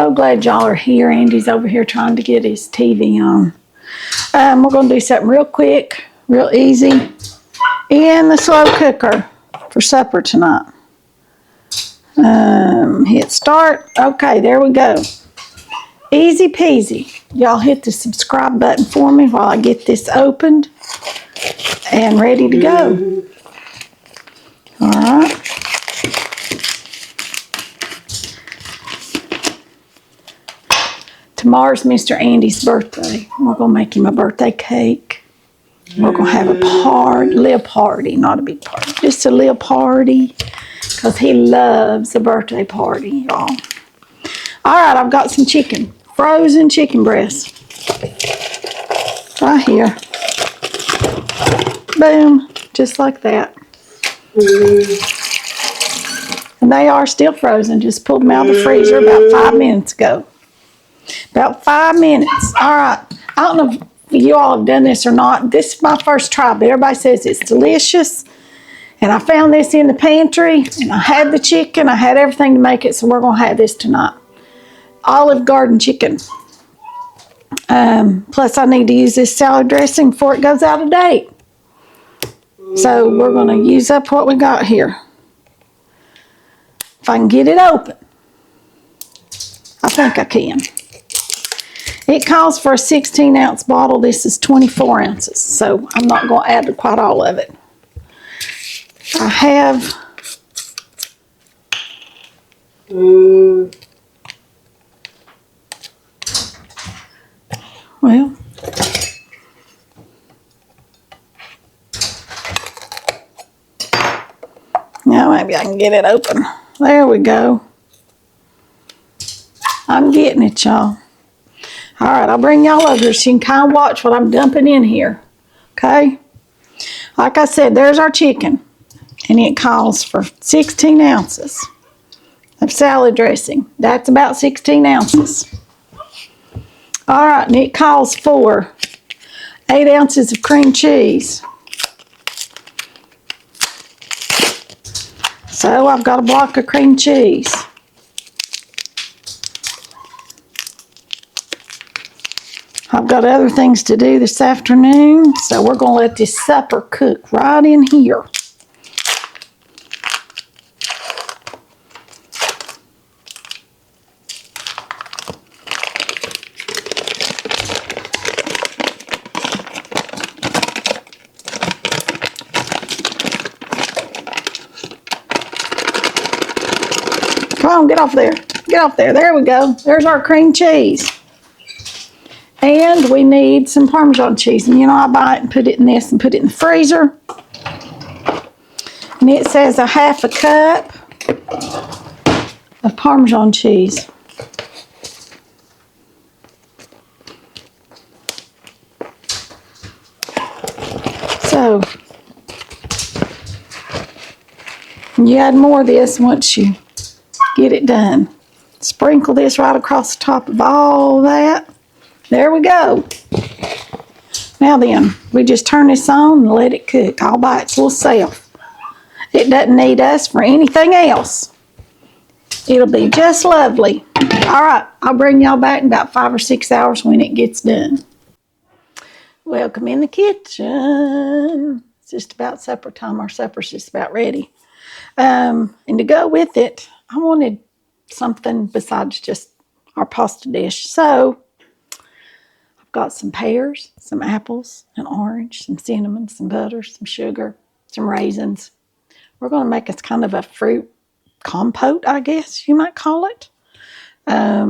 So glad y'all are here. Andy's over here trying to get his TV on. We're going to do something real quick, real easy, in the slow cooker for supper tonight. Hit start. Okay, there we go. Easy peasy. Y'all hit the subscribe button for me while I get this opened and ready to go. All right. Tomorrow's Mr. Andy's birthday. We're going to make him a birthday cake. We're going to have a little party, not a big party, just a little party, because he loves a birthday party, y'all. All right, I've got some chicken, frozen chicken breasts, right here. Boom, just like that. And they are still frozen, just pulled them out of the freezer about 5 minutes ago. About 5 minutes. All right. I don't know if you all have done this or not. This is my first try, but everybody says it's delicious. And I found this in the pantry, and I had the chicken. I had everything to make it, so we're going to have this tonight. Olive Garden chicken. Plus, I need to use this salad dressing before it goes out of date. So we're going to use up what we got here. If I can get it open. I think I can. It calls for a 16-ounce bottle. This is 24 ounces, so I'm not going to add quite all of it. I have well, now maybe I can get it open. There we go. I'm getting it, y'all. All right, I'll bring y'all over so you can kind of watch what I'm dumping in here, okay? Like I said, there's our chicken, and it calls for 16 ounces of salad dressing. That's about 16 ounces. All right, and it calls for 8 ounces of cream cheese. So I've got a block of cream cheese. I've got other things to do this afternoon, so we're going to let this supper cook right in here. Come on, get off there. Get off there. There we go. There's our cream cheese. And we need some Parmesan cheese. And you know, I buy it and put it in this and put it in the freezer. And it says a half a cup of Parmesan cheese. So, you add more of this once you get it done. Sprinkle this right across the top of all that. There we go. Now then, we just turn this on and let it cook all by its little self. It doesn't need us for anything else. It'll be just lovely. All right, I'll bring y'all back in about 5 or 6 hours when it gets done. Welcome in the kitchen. It's just about supper time. Our supper's just about ready. And to go with it, I wanted something besides just our pasta dish. So, got some pears, some apples, an orange, some cinnamon, some butter, some sugar, some raisins. We're going to make it kind of a fruit compote, I guess you might call it. I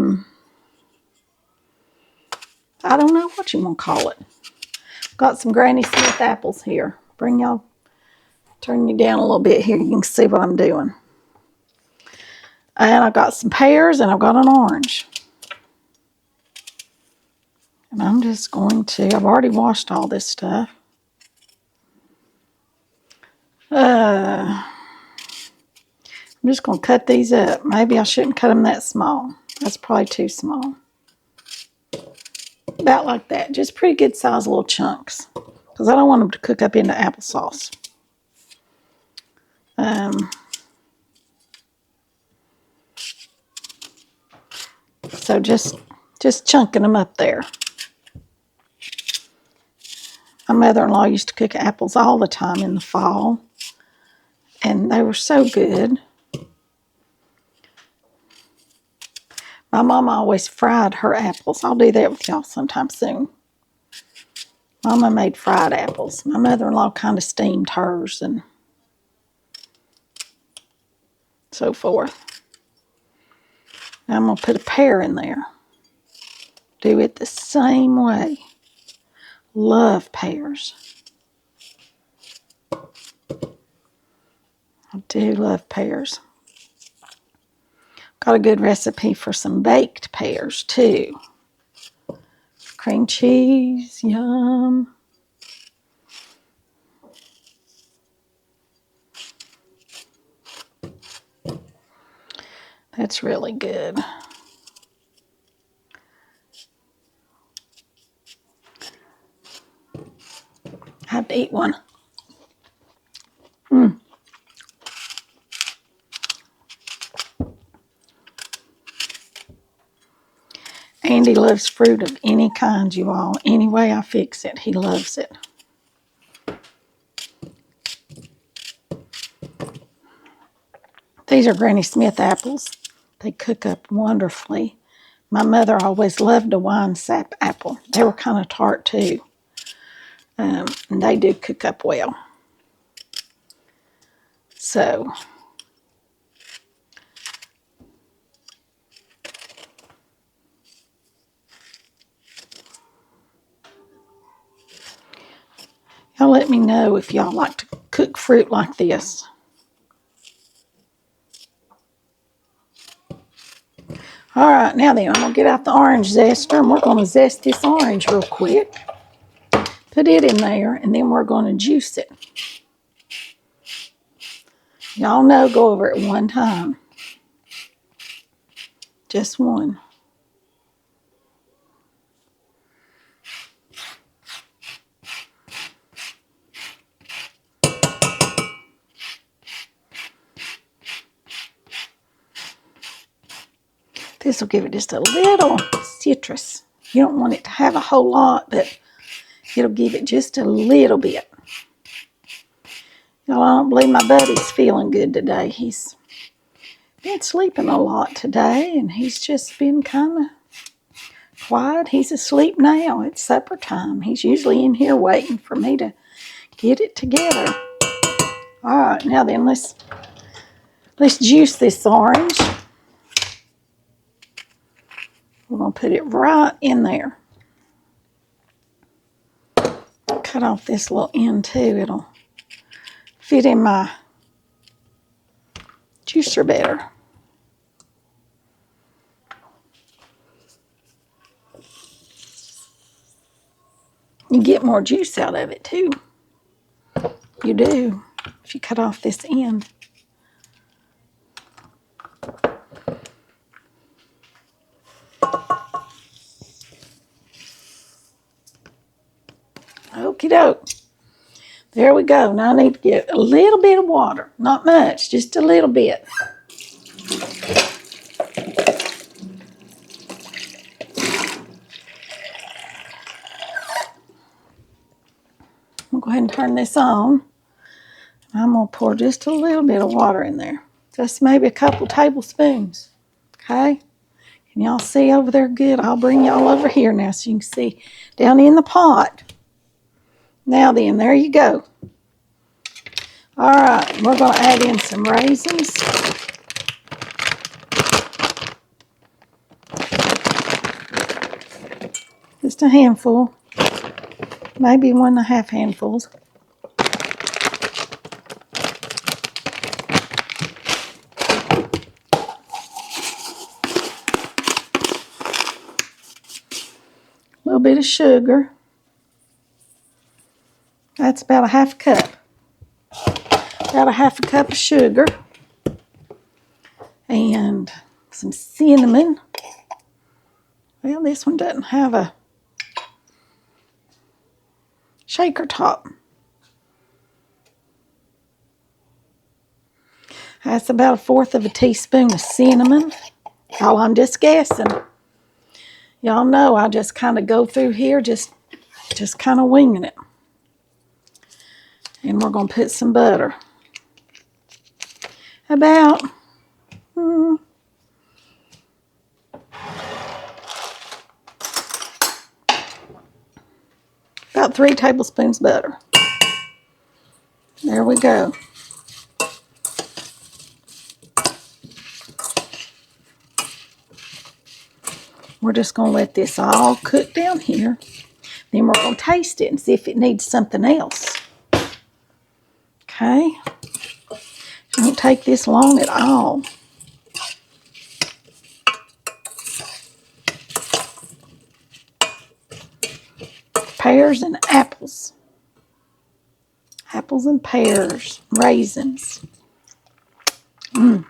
don't know what you want to call it. Got some Granny Smith apples here. Turn you down a little bit here. You can see what I'm doing. And I've got some pears and I've got an orange. And I'm just going to, I've already washed all this stuff. I'm just going to cut these up. Maybe I shouldn't cut them that small. That's probably too small. About like that. Just pretty good size little chunks. Because I don't want them to cook up into applesauce. So just chunking them up there. My mother-in-law used to cook apples all the time in the fall, and they were so good. My mama always fried her apples. I'll do that with y'all sometime soon. Mama made fried apples. My mother-in-law kind of steamed hers and so forth. Now I'm going to put a pear in there. Do it the same way. Love pears. I do love pears. Got a good recipe for some baked pears too. Cream cheese, yum. That's really good. I have to eat one. Andy loves fruit of any kind, you all. Any way I fix it, he loves it. These are Granny Smith apples. They cook up wonderfully. My mother always loved a wine sap apple. They were kind of tart too. And they do cook up well. So, y'all let me know if y'all like to cook fruit like this. All right, now then, I'm going to get out the orange zester, and we're going to zest this orange real quick. Put it in there, and then we're going to juice it. Y'all know, go over it one time. Just one. This will give it just a little citrus. You don't want it to have a whole lot, but it'll give it just a little bit. Y'all, I don't believe my buddy's feeling good today. He's been sleeping a lot today, and he's just been kind of quiet. He's asleep now. It's supper time. He's usually in here waiting for me to get it together. All right, now then, let's juice this orange. We're going to put it right in there. Cut off this little end too. It'll fit in my juicer better. You get more juice out of it too. You do, if you cut off this end. Okie doke. There we go. Now I need to get a little bit of water. Not much, just a little bit. I'll go ahead and turn this on. I'm going to pour just a little bit of water in there. Just maybe a couple tablespoons. Okay? Can y'all see over there good? I'll bring y'all over here now so you can see down in the pot. Now then, there you go. All right, we're going to add in some raisins. Just a handful. Maybe 1.5 handfuls. A little bit of sugar. That's about a 1/2 cup. About a 1/2 cup of sugar. And some cinnamon. Well, this one doesn't have a shaker top. That's about 1/4 of a teaspoon of cinnamon. Y'all, I'm just guessing. Y'all know I just kind of go through here, just kind of winging it. And we're going to put some butter. About about 3 tablespoons butter. There we go. We're just going to let this all cook down here. Then we're going to taste it and see if it needs something else. Okay. Don't take this long at all. Pears and apples. Apples and pears. Raisins. Let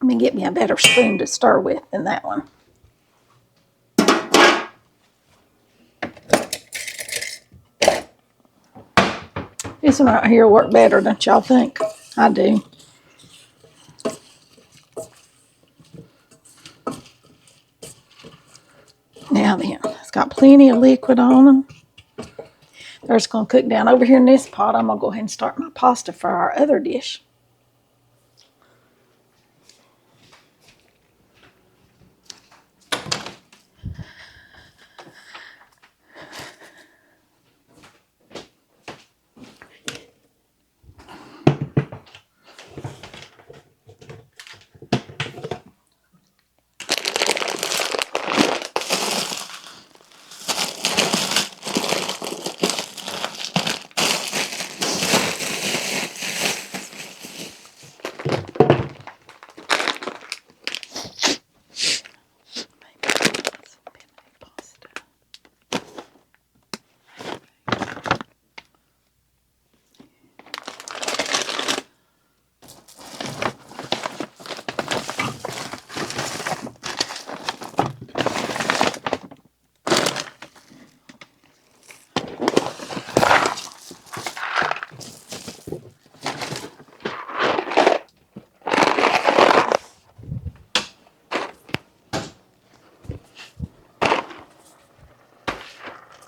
me get me a better spoon to stir with than that one. This one right here will work better, don't y'all think? I do. Now then, it's got plenty of liquid on them. They're just going to cook down over here in this pot. I'm going to go ahead and start my pasta for our other dish.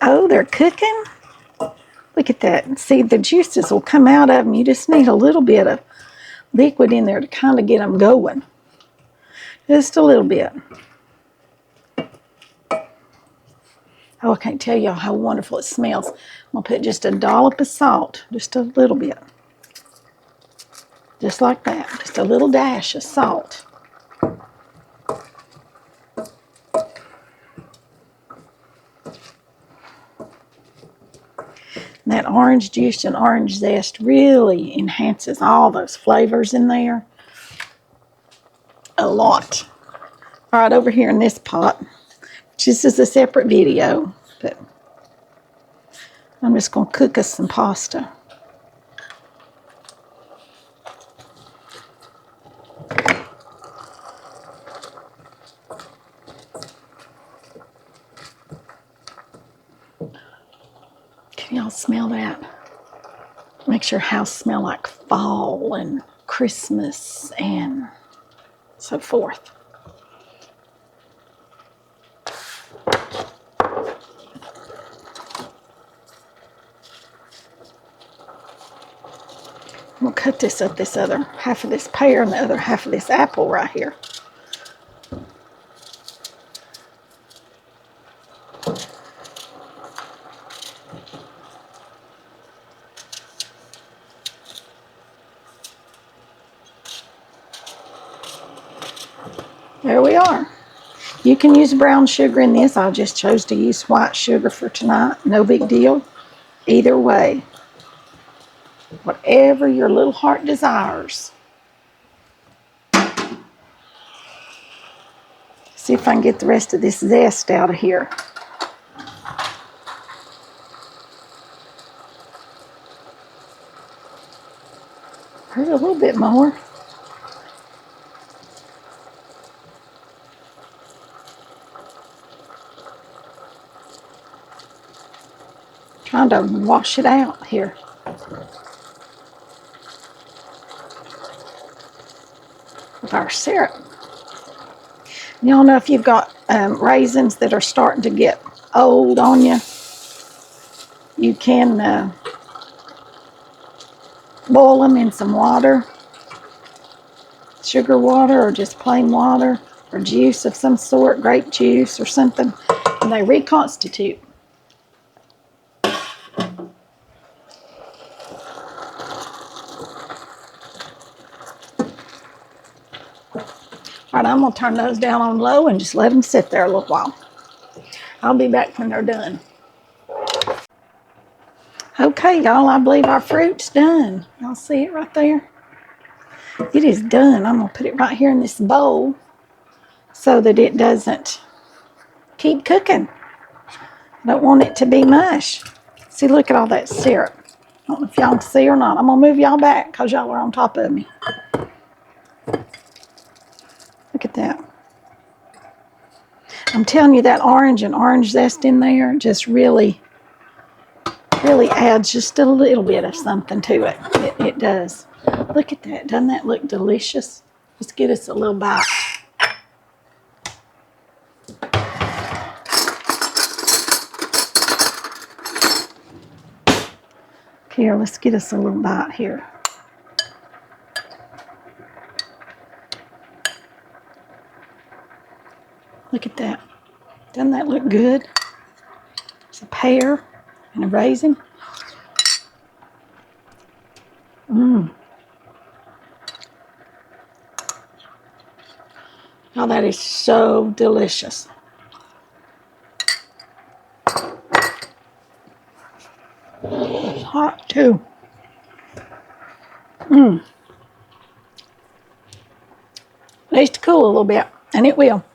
Oh, they're cooking? Look at that. See, the juices will come out of them. You just need a little bit of liquid in there to kind of get them going. Just a little bit. Oh, I can't tell y'all how wonderful it smells. I'm going to put just a dollop of salt. Just a little bit. Just like that. Just a little dash of salt. And that orange juice and orange zest really enhances all those flavors in there. A lot. All right, over here in this pot, which this is a separate video, but I'm just going to cook us some pasta. Can y'all smell that? Makes your house smell like fall and Christmas and so forth. We'll cut this up, this other half of this pear and the other half of this apple right here. There we are. You can use brown sugar in this. I just chose to use white sugar for tonight. No big deal. Either way. Whatever your little heart desires. See if I can get the rest of this zest out of here. Here's a little bit more. Trying to wash it out here. with our syrup. Y'all know if you've got raisins that are starting to get old on you, you can boil them in some water, sugar water or just plain water, or juice of some sort, grape juice or something, and they reconstitute. All right, I'm going to turn those down on low and just let them sit there a little while. I'll be back when they're done. Okay, y'all, I believe our fruit's done. Y'all see it right there? It is done. I'm going to put it right here in this bowl so that it doesn't keep cooking. I don't want it to be mush. See, look at all that syrup. I don't know if y'all can see or not. I'm going to move y'all back because y'all are on top of me. Look at that. I'm telling you, that orange and orange zest in there just really adds just a little bit of something to it. It does. Look at that. Doesn't that look delicious? Let's get us a little bite. Here, let's get us a little bite here. Look at that. Doesn't that look good? It's a pear and a raisin. Oh, that is so delicious. It's hot too. It needs to cool a little bit, and it will.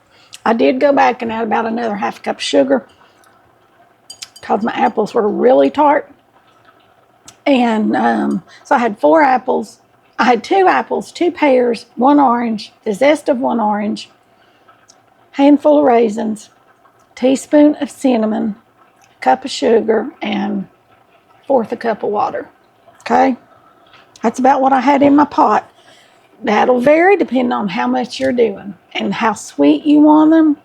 I did go back and add about another half cup of sugar because my apples were really tart. And so I had 4 apples. I had 2 apples, 2 pears, 1 orange, the zest of 1 orange, handful of raisins, teaspoon of cinnamon, a cup of sugar, and 1/4 a cup of water. Okay? That's about what I had in my pot. That'll vary depending on how much you're doing and how sweet you want them.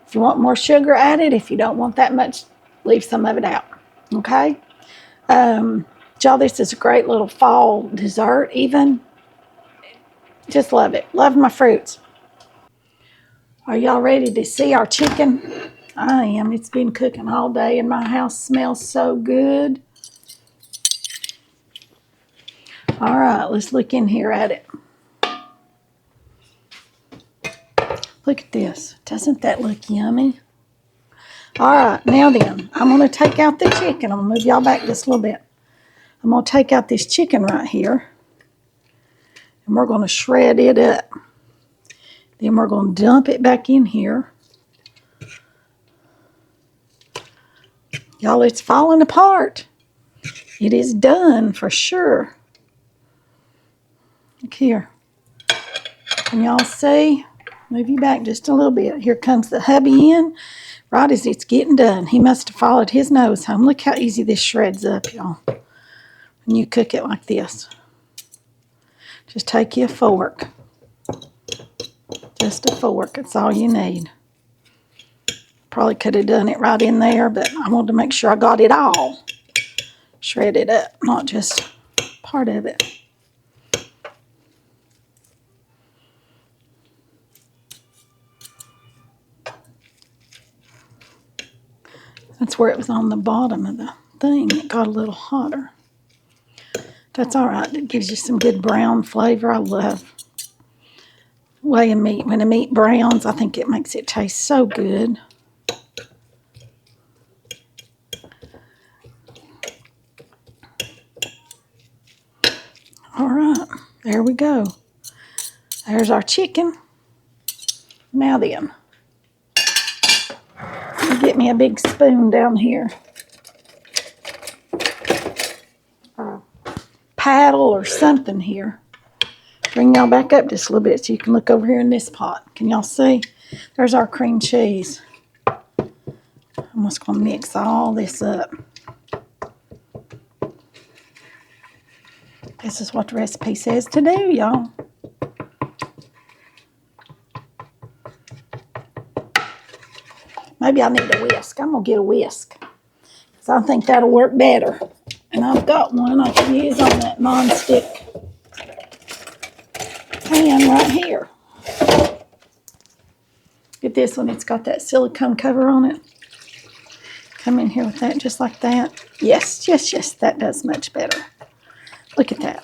If you want more sugar added, if you don't want that much, leave some of it out. Okay? Y'all, this is a great little fall dessert even. Just love it. Love my fruits. Are y'all ready to see our chicken? I am. It's been cooking all day and my house smells so good. All right, let's look in here at it. Look at this. Doesn't that look yummy? All right, now then, I'm going to take out the chicken. I'm going to move y'all back just a little bit. I'm going to take out this chicken right here, and we're going to shred it up. Then we're going to dump it back in here. Y'all, it's falling apart. It is done for sure. Look here. Can y'all see? Move you back just a little bit. Here comes the hubby in right as it's getting done. He must have followed his nose home. Look how easy this shreds up, y'all, when you cook it like this. Just take you a fork. Just a fork. That's all you need. Probably could have done it right in there, but I wanted to make sure I got it all shredded up, not just part of it. That's where it was on the bottom of the thing. It got a little hotter. That's all right. It gives you some good brown flavor. I love weighing meat. When the meat browns, I think it makes it taste so good. All right. There we go. There's our chicken. Now then, get me a big spoon down here. Paddle or something here. Bring y'all back up just a little bit so you can look over here in this pot. Can y'all see? There's our cream cheese. I'm just going to mix all this up. This is what the recipe says to do, y'all. maybe I need a whisk. I'm going to get a whisk. So I think that'll work better. And I've got one I can use on that non-stick pan right here. Get this one. It's got that silicone cover on it. Come in here with that just like that. Yes, yes, yes. That does much better. Look at that.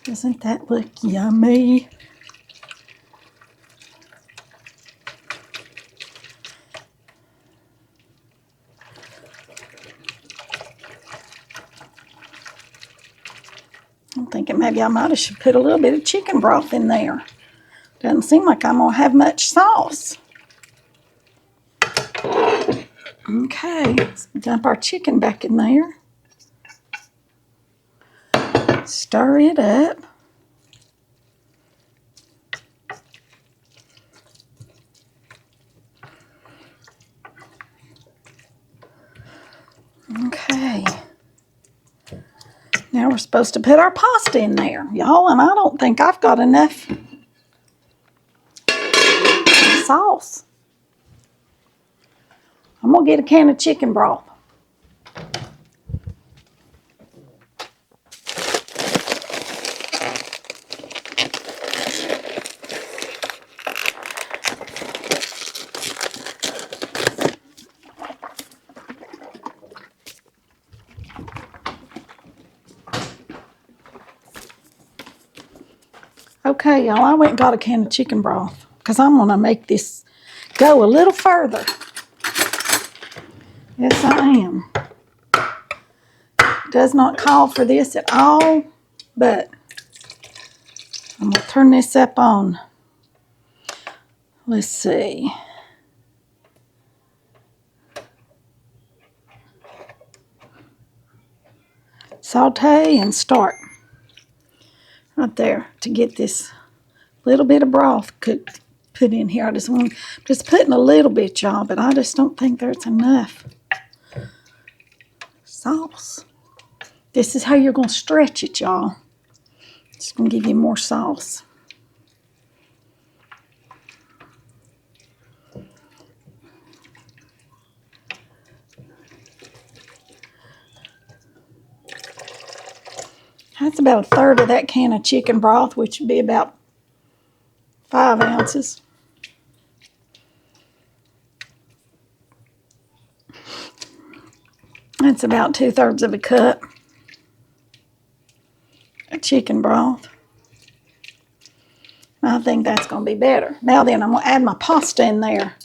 Doesn't that look yummy? I'm thinking maybe I might have should put a little bit of chicken broth in there. Doesn't seem like I'm going to have much sauce. Okay, let's dump our chicken back in there. Stir it up. Okay. Now we're supposed to put our pasta in there, y'all, and I don't think I've got enough sauce. I'm going to get a can of chicken broth. Okay, y'all, I went and got a can of chicken broth because I'm going to make this go a little further. Yes, I am. Does not call for this at all, but I'm going to turn this up on. Let's see. Saute and start. Right there to get this little bit of broth cooked, put in here. Just putting a little bit, y'all, but I just don't think there's enough sauce. This is how you're going to stretch it, y'all. It's going to give you more sauce. That's about a third of that can of chicken broth, which would be about 5 ounces. That's about 2/3 of a cup of chicken broth. I think that's going to be better. Now then, I'm going to add my pasta in there.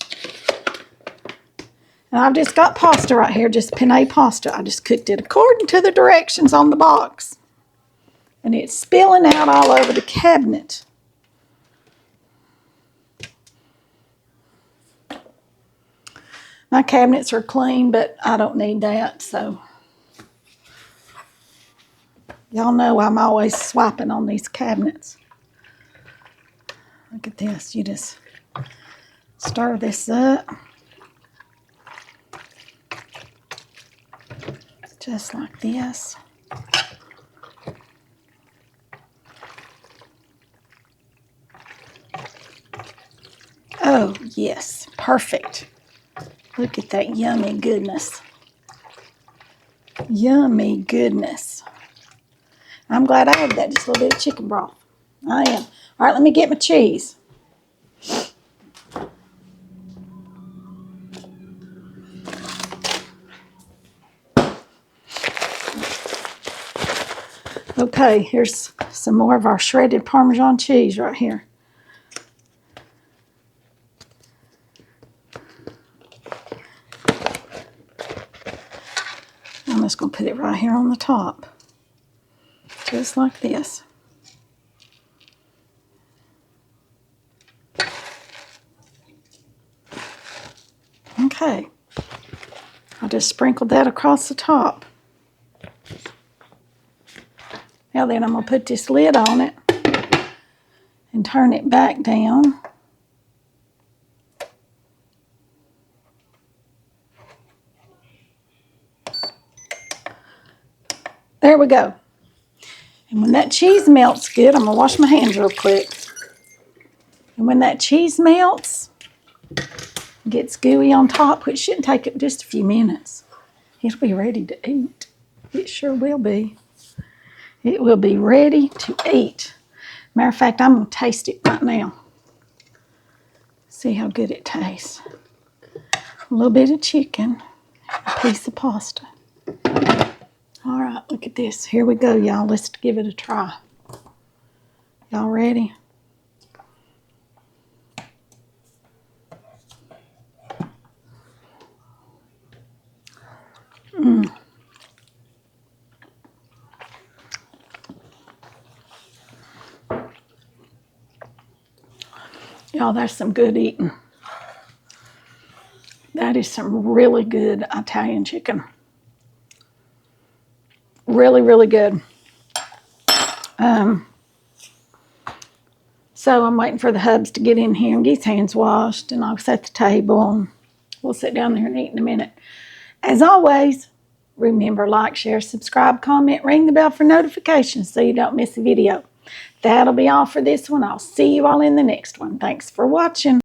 And I've just got pasta right here, just penne pasta. I just cooked it according to the directions on the box. And it's spilling out all over the cabinet. My cabinets are clean, but I don't need that, so. Y'all know I'm always swiping on these cabinets. Look at this. You just stir this up. Just like this. Oh, yes. Perfect. Look at that yummy goodness. Yummy goodness. I'm glad I added that, just a little bit of chicken broth. I am. All right, let me get my cheese. Okay, here's some more of our shredded Parmesan cheese right here. I'm just going to put it right here on the top. Just like this. Okay. I just sprinkled that across the top. Now then, I'm going to put this lid on it and turn it back down. There we go. And when that cheese melts good, I'm going to wash my hands real quick. And when that cheese melts, Gets gooey on top, which shouldn't take it just a few minutes. It'll be ready to eat. It sure will be. It will be ready to eat. Matter of fact, I'm going to taste it right now. See how good it tastes. A little bit of chicken, a piece of pasta. All right, look at this. Here we go, y'all. Let's give it a try. Y'all ready? Y'all, that's some good eating. That is some really good Italian chicken. Really, really good. So I'm waiting for the hubs to get in here and get his hands washed, and I'll set the table, and we'll sit down there and eat in a minute. As always, remember, like, share, subscribe, comment, ring the bell for notifications so you don't miss a video. That'll be all for this one. I'll see you all in the next one. Thanks for watching.